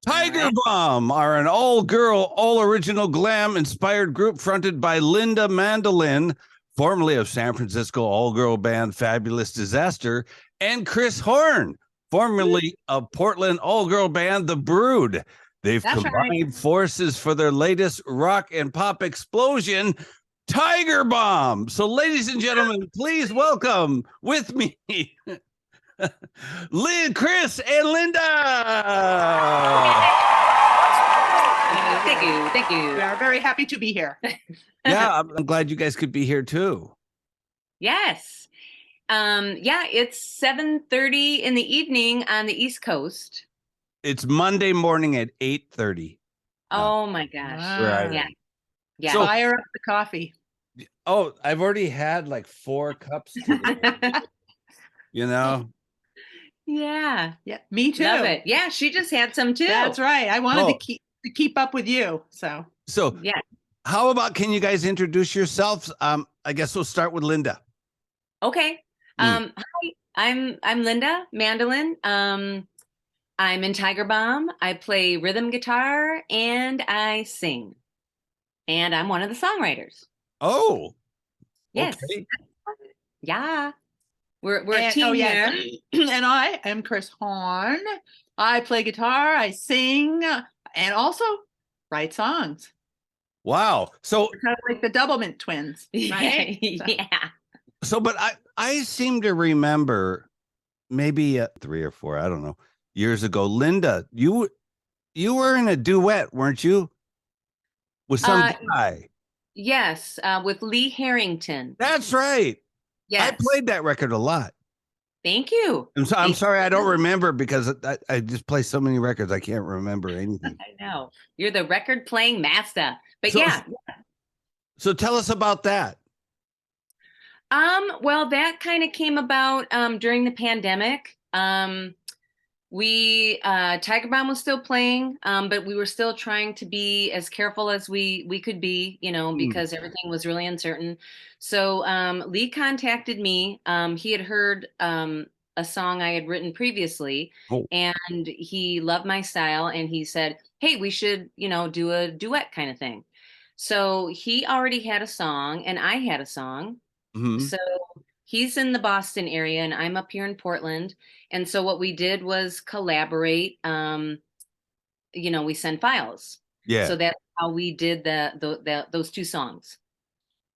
Tiger Bomb are an all-girl, all-original glam-inspired group fronted by Lynda Mandolin, formerly of San Francisco all-girl band Fabulous Disaster, and Chris Horn, formerly of Portland all-girl band The Brood. They've combined forces for their latest rock and pop explosion, Tiger Bomb. So, ladies and gentlemen, please welcome with me Lynda Chris and Lynda. Thank you. We are very happy to be here. Yeah, I'm glad you guys could be here too. Yes. It's 7:30 in the evening on the East Coast. It's Monday morning at 8:30. Oh my gosh. Right. Yeah. So, fire up the coffee. Oh, I've already had like 4 cups today. You know? Yeah, me too. Love it. Yeah, she just had some too. That's right. I wanted to keep up with you. So yeah. How about, can you guys introduce yourselves? I guess we'll start with Lynda. Okay. Hi, I'm Lynda Mandolin. I'm in Tiger Bomb. I play rhythm guitar and I sing. And I'm one of the songwriters. Oh. Yes. Okay. Yeah. We're a team here. And I am Chris Horn. I play guitar, I sing, and also write songs. Wow. So we're kind of like the Doublemint twins, right? Yeah. So, but I seem to remember maybe 3 or 4, I don't know, years ago, Lynda, you were in a duet, weren't you? With some guy. Yes, with Lee Harrington. That's right. Yes. I played that record a lot. Thank you. I'm sorry, I don't remember because I just play so many records, I can't remember anything. I know. You're the record playing master. But So tell us about that. Well, that kind of came about during the pandemic. Tiger Bomb was still playing, but we were still trying to be as careful as we could be, because everything was really uncertain. So Lee contacted me. He had heard a song I had written previously, and he loved my style, and he said, hey, we should, do a duet kind of thing. So he already had a song, and I had a song. Mm-hmm. So he's in the Boston area, and I'm up here in Portland. And so what we did was collaborate. We send files. Yeah. So that's how we did those 2 songs.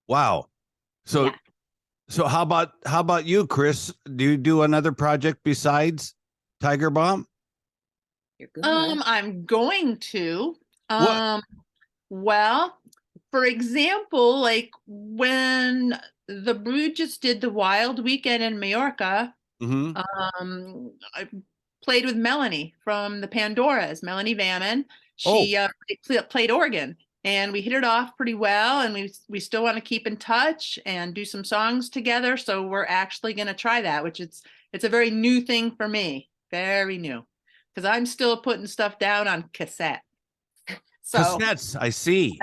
Wow. So how about you, Chris? Do you do another project besides Tiger Bomb? You're good. I'm going to. Well, for example, like when the Brood just did the Wild Weekend in Mallorca, I played with Melanie from the Pandoras, Melanie Vammon. She played organ, and we hit it off pretty well, and we still want to keep in touch and do some songs together. So we're actually going to try that, which it's a very new thing for me, very new, because I'm still putting stuff down on cassette. So cassettes, I see.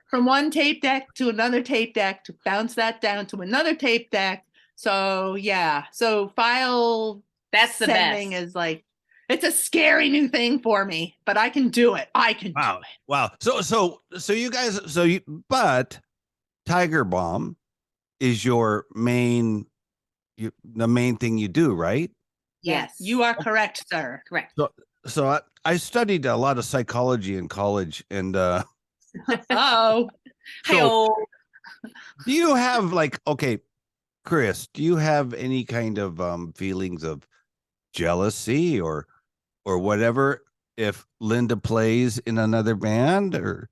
From one tape deck to another tape deck to bounce that down to another tape deck. So file sending is like, it's a scary new thing for me, but I can do it. Do it. Wow. So you guys, but Tiger Bomb is the main thing you do, right? Yes. You are correct, sir. Correct. So I studied a lot of psychology in college, and do you have Chris, do you have any kind of feelings of jealousy or whatever if Lynda plays in another band, or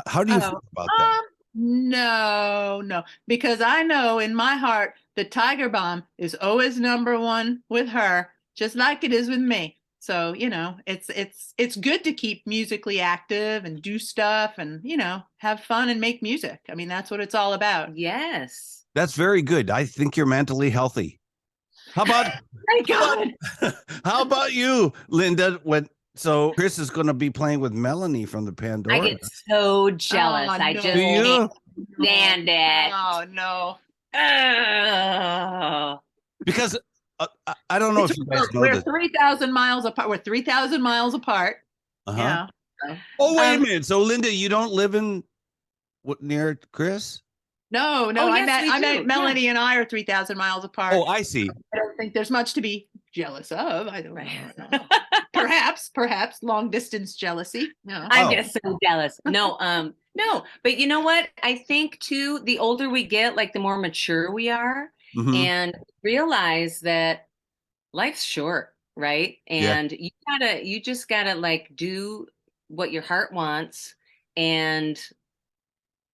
how do you feel about that? No, because I know in my heart the Tiger Bomb is always number 1 with her, just like it is with me. So, it's good to keep musically active and do stuff and, have fun and make music. I mean, that's what it's all about. Yes. That's very good. I think you're mentally healthy. How about Thank God. How about you, Lynda? So Chris is going to be playing with Melanie from the Pandora. I get so jealous. I just can't stand it. Oh, no. Because I don't know if you guys know we're this. 3,000 miles apart. We're 3,000 miles apart. Yeah. Oh, wait a minute. So Lynda, you don't live in near Chris? No, Oh, I yes, met we do. Melanie and I are 3,000 miles apart. Oh, I see. I don't think there's much to be jealous of. I don't know. Perhaps long distance jealousy. No. I'm just so jealous. No, no, but you know what? I think too, the older we get, like the more mature we are, and realize that life's short, right? And you just gotta like do what your heart wants and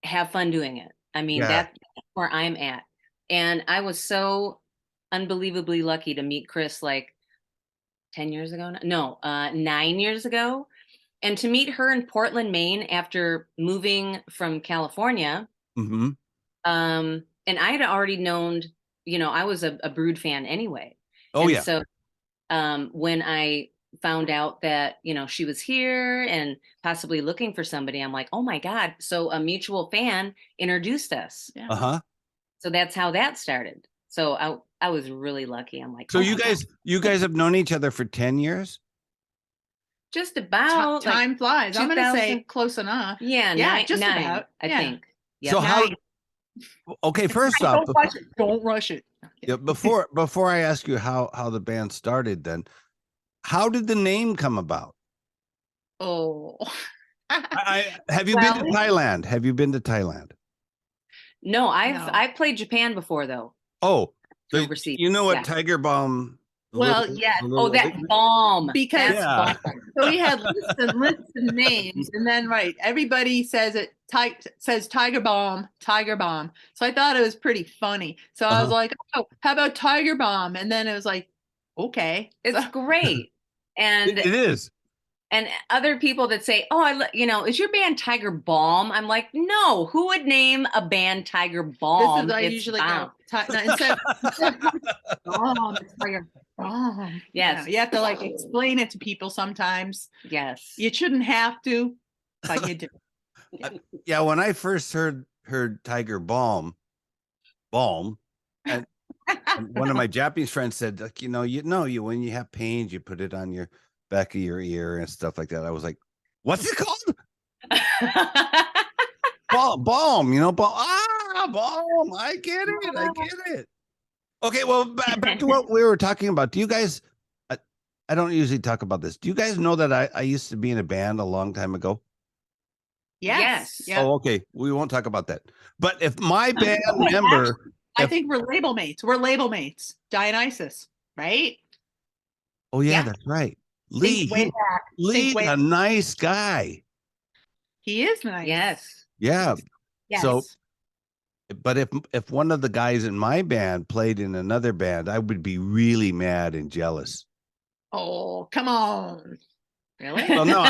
have fun doing it. I mean, that's where I'm at. And I was so unbelievably lucky to meet Chris like 10 years ago. No, 9 years ago. And to meet her in Portland, Maine after moving from California. And I had already known, I was a Brood fan anyway. Oh, and so when I found out that, she was here and possibly looking for somebody, I'm like, oh my God. So a mutual fan introduced us. Yeah. So that's how that started. So I was really lucky. I'm like, so you guys have known each other for 10 years? Just about. Time flies. I'm going to say close enough. Yeah. Just nine, about. I think. Yep. So okay, first off, don't rush it. Yeah, before I ask you how the band started, then how did the name come about? Oh, have you been to Thailand? Have you been to Thailand? No, I've played Japan before though. Oh, so overseas. You know what Tiger Bomb? Well, yes. Oh, that bomb. Because so we had lists and lists of names, and then everybody says it says Tiger Bomb. So I thought it was pretty funny. So I was like, oh, how about Tiger Bomb? And then it was like, okay, it's great. And it is. And other people that say, oh, is your band Tiger Balm? I'm like, no, who would name a band Tiger Balm? This is I usually go instead Balm, it's Tiger Balm. Yes. You have to explain it to people sometimes. Yes. You shouldn't have to, but you do. Yeah, when I first heard Tiger Balm, and one of my Japanese friends said, when you have pains, you put it on your back of your ear and stuff like that. I was like, what's it called? Balm, balm. Balm. I get it. Okay, well, back to what we were talking about. Do you guys, I don't usually talk about this. Do you guys know that I used to be in a band a long time ago? Yes. Oh, okay. We won't talk about that. But if my band member... I think we're label mates. Dionysus, right? Oh, yeah. That's right. Lee, a nice guy. He is nice. Yes. Yeah. Yes. So, but if one of the guys in my band played in another band, I would be really mad and jealous. Oh, come on. Really? Well, no,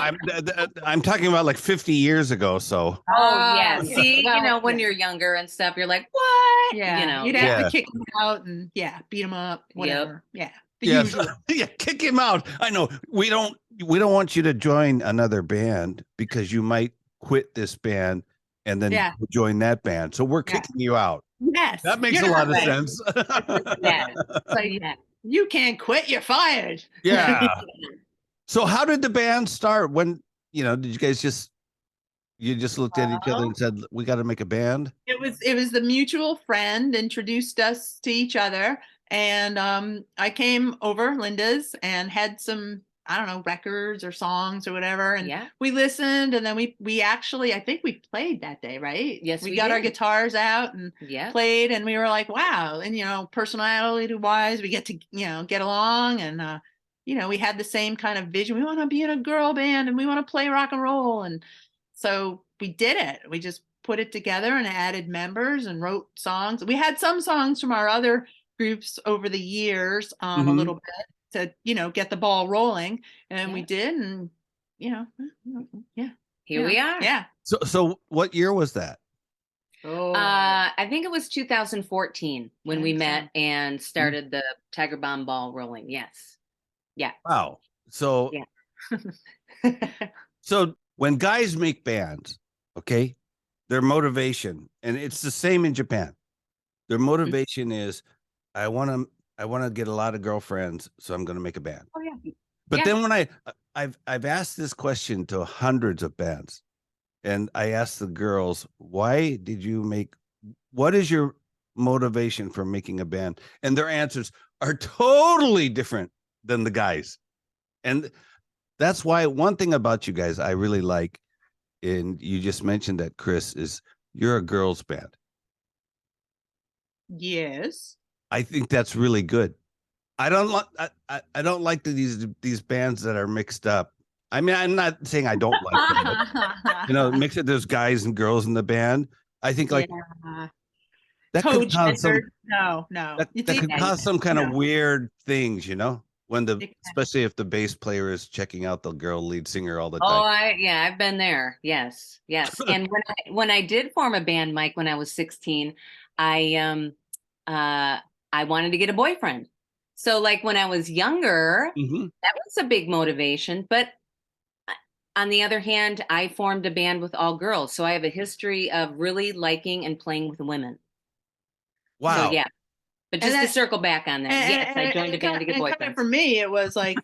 I'm talking about like 50 years ago. So. Oh yeah. See, when you're younger and stuff, you're like, what? Yeah. You'd have to kick him out and beat him up. Whatever. Yep. Yeah. Kick him out. I know we don't want you to join another band because you might quit this band and then join that band. So we're kicking you out. Yes. That makes a lot of sense. You can't quit. You're fired. Yeah. So how did the band start? When, did you guys just looked at each other and said, we got to make a band? It was the mutual friend introduced us to each other. And I came over Lynda's and had some, I don't know, records or songs or whatever. And we listened, and then we actually, I think we played that day, right? Yes, we got our guitars out and played, and we were like, wow. And, personality wise, we get to, get along. And, we had the same kind of vision. We want to be in a girl band and we want to play rock and roll. And so we did it. We just put it together and added members and wrote songs. We had some songs from our other groups over the years, a little bit to, get the ball rolling. And we did. And, here we are. Yeah. So what year was that? I think it was 2014 when we met and started the Tiger Bomb ball rolling. Yes. Yeah. Wow. So, so when guys make bands, okay, their motivation, and it's the same in Japan. Their motivation is, I want to get a lot of girlfriends, so I'm going to make a band. Oh yeah. But then when I've asked this question to hundreds of bands, and I asked the girls, what is your motivation for making a band? And their answers are totally different than the guys. And that's why one thing about you guys I really like, and you just mentioned that, Chris, is you're a girls band. Yes. I think that's really good. I don't like these bands that are mixed up. I mean, I'm not saying I don't like them. Mix it. There's guys and girls in the band. I think that could cause some, no. That could cause some kind of weird things, when especially if the bass player is checking out the girl lead singer all the time. Oh, I've been there. Yes. And when I did form a band, Mike, when I was 16, I wanted to get a boyfriend. So like when I was younger, that was a big motivation. But on the other hand, I formed a band with all girls. So I have a history of really liking and playing with women. Wow. So, yeah. But just to circle back on that, yes, I joined a band to get boyfriends. For me, it was like,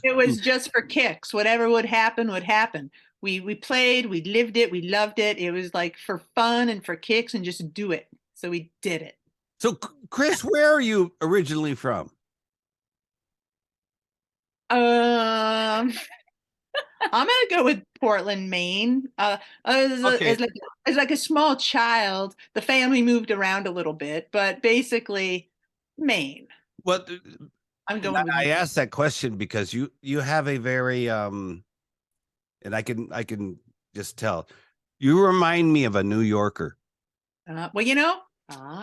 it was just for kicks. Whatever would happen, would happen. We played, we lived it, we loved it. It was like for fun and for kicks and just do it. So we did it. So, Chris, where are you originally from? I'm gonna go with Portland, Maine. As like a small child, the family moved around a little bit, but basically, Maine. Well, I'm going. I asked that question because you have a very and I can just tell you remind me of a New Yorker. Well,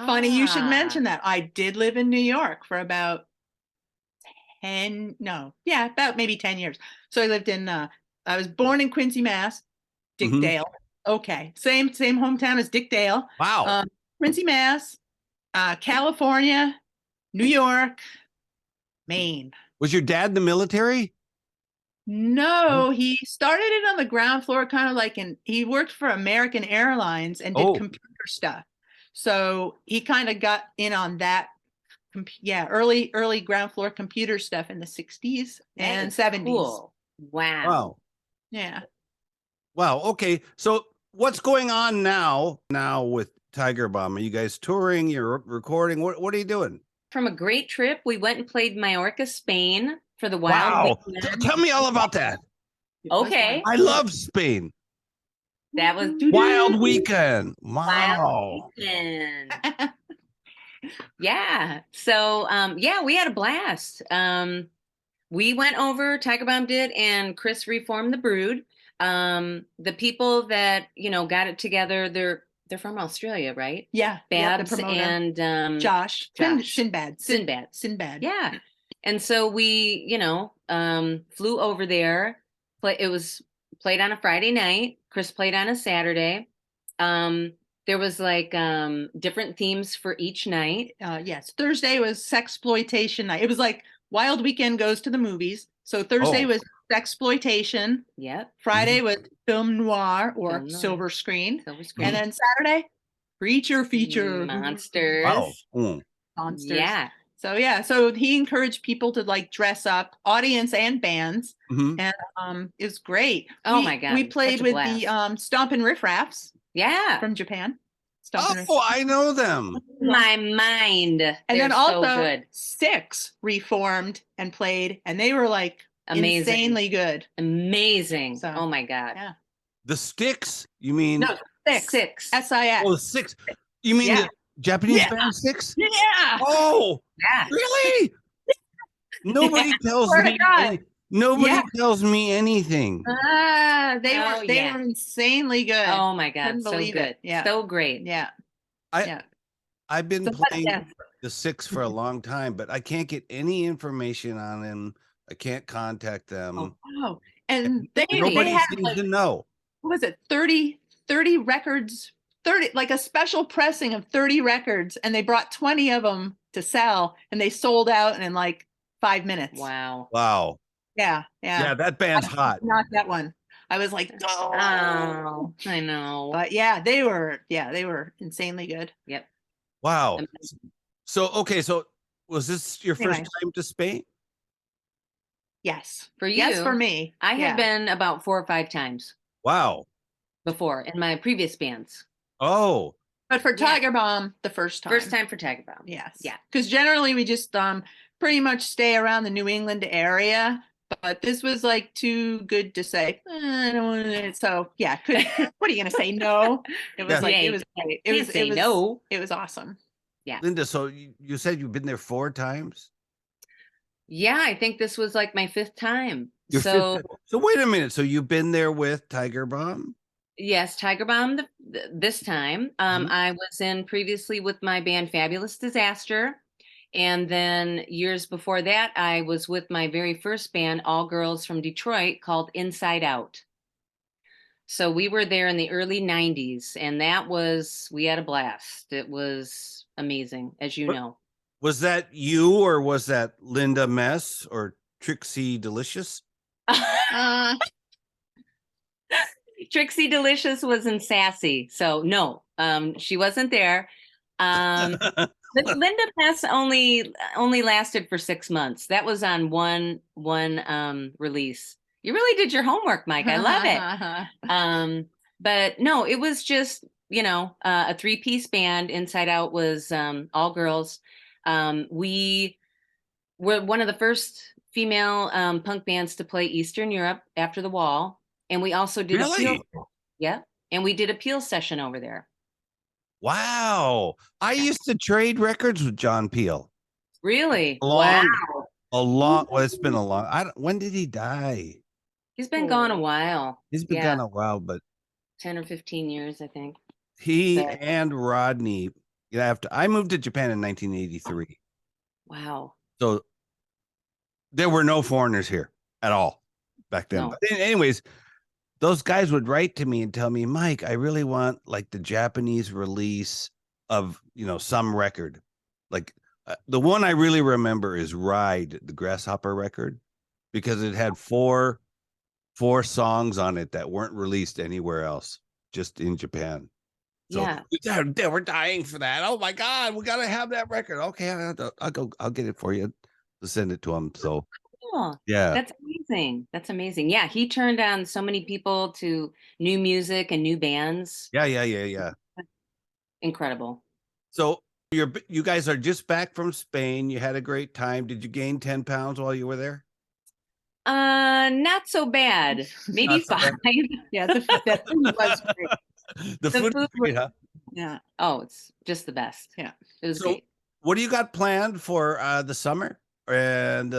funny you should mention that. I did live in New York for about about maybe 10 years. So I lived in. I was born in Quincy, Mass. Dickdale. Okay, same hometown as Dickdale. Wow. Quincy, Mass. California, New York, Maine. Was your dad in the military? No, he started it on the ground floor, kind of like he worked for American Airlines and did computer stuff. So he kind of got in on that. Early ground floor computer stuff in the 60s and 70s. Cool. Wow. Yeah. Wow. Okay. So what's going on now with Tiger Bomb? Are you guys touring? You're recording? What are you doing? From a great trip, we went and played Mallorca, Spain for the Wild Weekend. Tell me all about that. Okay. I love Spain. That was Wild Weekend. Wow. Wild Weekend. Yeah. So, we had a blast. We went over, Tiger Bomb did, and Chris reformed the Brood. The people that, got it together, they're from Australia, right? Yeah. Babs and Josh. Sinbad. Yeah. And so we, flew over there. It was played on a Friday night. Chris played on a Saturday. There was like different themes for each night. Yes. Thursday was sexploitation night. It was like Wild Weekend goes to the movies. So Thursday was sexploitation. Yep. Friday was film noir or silver screen. And then Saturday, creature feature. Monsters. Wow. Monsters. Yeah. So he encouraged people to like dress up, audience and bands. And it was great. My God. We played with the Stompin' Riff Raffs. Yeah. From Japan. I know them. My mind. And then also Six reformed and played, and they were like insanely good. Amazing. So, oh my God. Yeah. The Sticks? You mean no, Six. S-I-X. Oh, Six. You mean the Japanese band Six? Yeah. Oh, yeah. Really? Nobody tells me. Nobody tells me anything. They were insanely good. Oh my God, couldn't believe it. Yeah, so great. Yeah. I've been playing the Six for a long time, but I can't get any information on them. I can't contact them. Oh, and nobody had seems to know. What was it? 30 records, 30 like a special pressing of 30 records, and they brought 20 of them to sell, and they sold out in like 5 minutes. Wow. Yeah. That band's hot. Not that one. I was like, oh, I know. But they were insanely good. Yep. Wow. So was this your first time to Spain? Yes. For you? Yes, for me. I had been about 4 or 5 times. Wow. Before in my previous bands. Oh. But for Tiger Bomb, the first time. First time for Tiger Bomb. Yes. Yeah. Because generally we just pretty much stay around the New England area. But this was like too good to say. I don't want to. So yeah, what are you gonna say? No. It was like it was great. It was no. It was awesome. Yeah. Lynda, so you said you've been there 4 times? Yeah, I think this was like my 5th time. So wait a minute. So you've been there with Tiger Bomb? Yes, Tiger Bomb this time. I was in previously with my band Fabulous Disaster. And then years before that, I was with my very first band, all girls from Detroit, called Inside Out. So we were there in the early 90s, and we had a blast. It was amazing, as you know. Was that you, or was that Linda Mess or Trixie Delicious? Trixie Delicious was in Sassy, so no, she wasn't there. But Linda Mess only lasted for 6 months. That was on one release. You really did your homework, Mike. I love it. But no, it was just, a 3-piece band. Inside Out was all girls. We were one of the first female punk bands to play Eastern Europe after the wall. And we also did and we did a Peel session over there. Wow. I used to trade records with John Peel. Really? Well, it's been a long, when did he die? He's been gone a while. He's been gone a while, but 10 or 15 years, I think. And Rodney, I moved to Japan in 1983. Wow. So there were no foreigners here at all back then. No. But anyways, those guys would write to me and tell me, Mike, I really want like the Japanese release of, some record. Like the one I really remember is Ride, the Grasshopper record, because it had four songs on it that weren't released anywhere else, just in Japan. So they were dying for that. Oh my God, we got to have that record. Okay, I'll get it for you to send it to them. So yeah, that's amazing. Yeah, he turned on so many people to new music and new bands. Yeah. Incredible. So you guys are just back from Spain. You had a great time. Did you gain 10 pounds while you were there? Not so bad. Maybe 5. Yeah, the food was great. The food was great, huh? Yeah. Oh, it's just the best. Yeah. It was great. What do you got planned for the summer and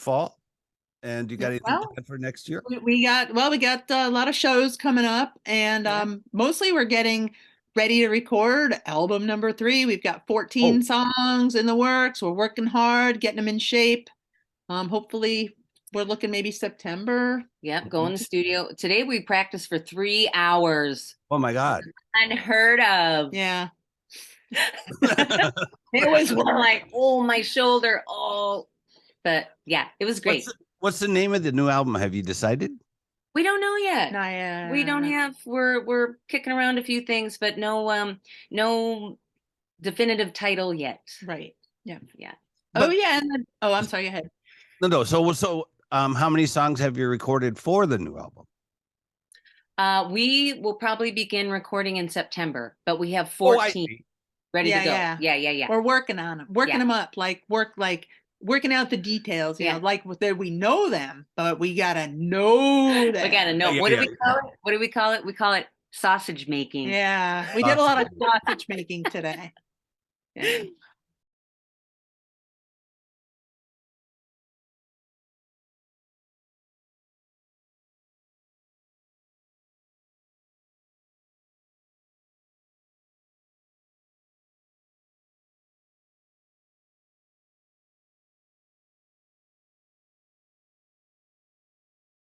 fall? And you got anything planned for next year? We got a lot of shows coming up, and mostly we're getting ready to record album number 3. We've got 14 songs in the works. We're working hard, getting them in shape. Hopefully we're looking maybe September. Yep, go in the studio. Today we practiced for 3 hours. Oh my God. Unheard of. Yeah. It was like, my shoulder. But yeah, it was great. What's the name of the new album? Have you decided? We don't know yet. Not yet. We don't have. We're kicking around a few things, but no definitive title yet. Right. Yeah. Yeah. I'm sorry. Go ahead. No. So how many songs have you recorded for the new album? We will probably begin recording in September, but we have 14 ready to go. Yeah. We're working on them, them up, working out the details. Like we know them, but we gotta know them. We gotta know. What do we call it? What do we call it? We call it sausage making. Yeah, we did a lot of sausage making today. Yeah.